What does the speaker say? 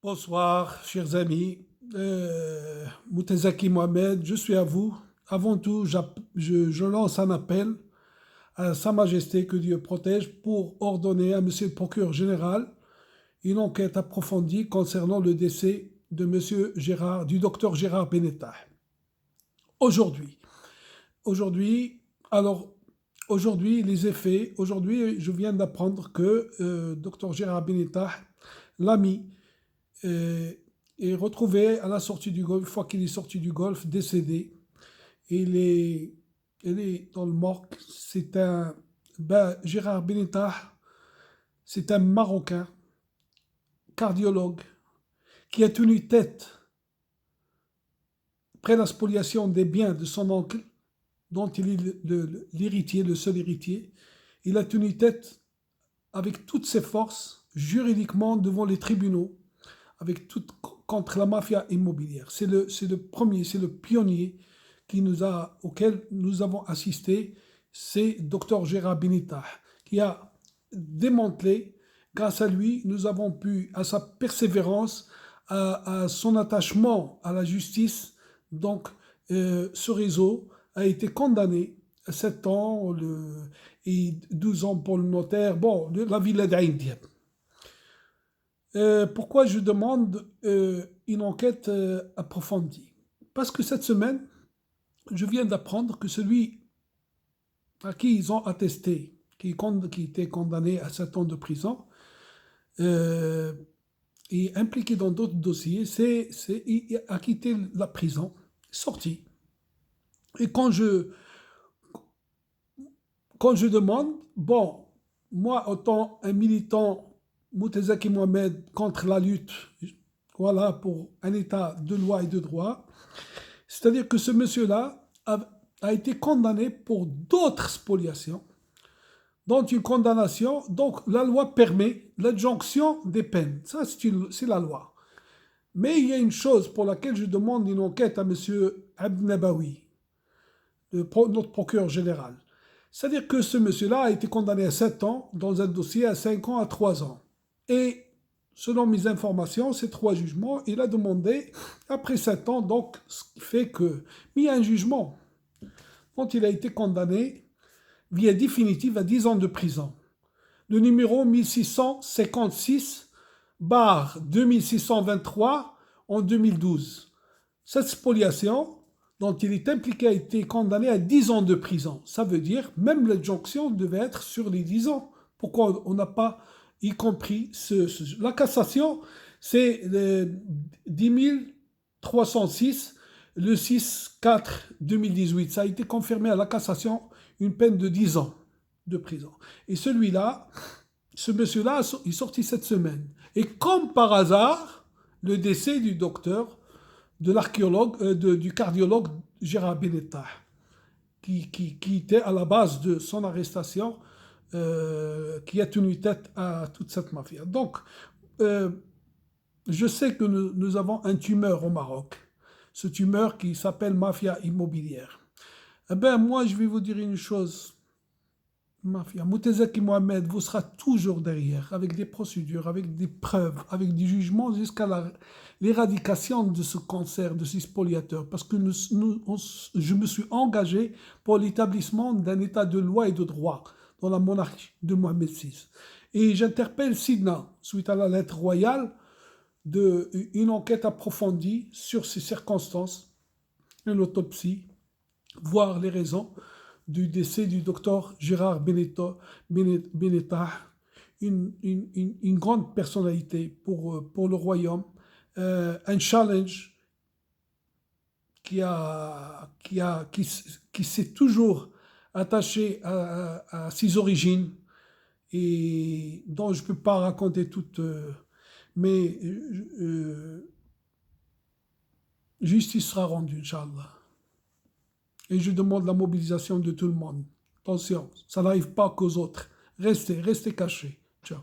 Bonsoir, chers amis. Moutezaki Mohamed, je suis à vous. Avant tout, je lance un appel à Sa Majesté, que Dieu protège, pour ordonner à Monsieur le procureur général une enquête approfondie concernant le décès de Monsieur Gérard, du docteur Gérard Benetta. Aujourd'hui, aujourd'hui, alors, aujourd'hui, les effets, aujourd'hui, je viens d'apprendre que docteur Gérard Benetta, l'ami, euh, est retrouvé à la sortie du golf, une fois qu'il est sorti du golf, décédé. Il est, il est dans le morgue. Gérard Benetta, c'est un Marocain, cardiologue, qui a tenu tête après la spoliation des biens de son oncle, dont il est l'héritier, le seul héritier. Il a tenu tête avec toutes ses forces, juridiquement, devant les tribunaux, contre la mafia immobilière. C'est le premier, c'est le pionnier auquel nous avons assisté, c'est Dr Gérard Benetta, qui a démantelé. Grâce à lui, nous avons pu, à sa persévérance, à son attachement à la justice, donc ce réseau a été condamné à 7 ans et 12 ans pour le notaire. Bon, la ville d'Aïn. Pourquoi je demande une enquête approfondie? Parce que cette semaine, je viens d'apprendre que celui à qui ils ont attesté, qui était condamné à 7 ans de prison, euh, est impliqué dans d'autres dossiers, il a quitté la prison, sorti. Et quand je demande, bon, moi, autant un militant Moutezaki Mohamed contre la lutte, voilà, pour un état de loi et de droit, c'est-à-dire que ce monsieur-là a été condamné pour d'autres spoliations, dont une condamnation, donc la loi permet l'adjonction des peines, ça c'est la loi. Mais il y a une chose pour laquelle je demande une enquête à M. Abd Nabawi, notre procureur général. C'est-à-dire que ce monsieur-là a été condamné à 7 ans dans un dossier, à 5 ans, à 3 ans. Et selon mes informations, ces 3 jugements, il a demandé, après 7 ans, donc, ce qui fait que, mais il y a un jugement dont il a été condamné, via définitive, à 10 ans de prison. Le numéro 1656/2623 en 2012. Cette spoliation dont il est impliqué a été condamné à 10 ans de prison. Ça veut dire même l'adjonction devait être sur les 10 ans. Pourquoi on n'a pas y compris la cassation, c'est le 10 306, le 6-4-2018. Ça a été confirmé à la cassation, une peine de 10 ans de prison. Et celui-là, ce monsieur-là, est sorti cette semaine. Et comme par hasard, le décès du docteur, de l'archéologue, du cardiologue Gérard Benetta, qui était à la base de son arrestation, qui a tenu tête à toute cette mafia. Donc, je sais que nous avons un tumeur au Maroc, ce tumeur qui s'appelle mafia immobilière. Eh bien, moi, je vais vous dire une chose. Mafia. Moutezaki Mohamed vous sera toujours derrière, avec des procédures, avec des preuves, avec des jugements, jusqu'à l'éradication de ce cancer, de ces spoliateurs. Parce que je me suis engagé pour l'établissement d'un état de loi et de droit dans la monarchie de Mohamed VI. Et j'interpelle Sidna, suite à la lettre royale, une enquête approfondie sur ces circonstances, une autopsie, voir les raisons du décès du docteur Gérard Benetta, une grande personnalité pour le royaume, un challenge qui s'est toujours attaché à ses origines et dont je ne peux pas raconter toutes, mais justice sera rendue, Inch'Allah. Et je demande la mobilisation de tout le monde. Attention, ça n'arrive pas qu'aux autres. Restez cachés. Ciao.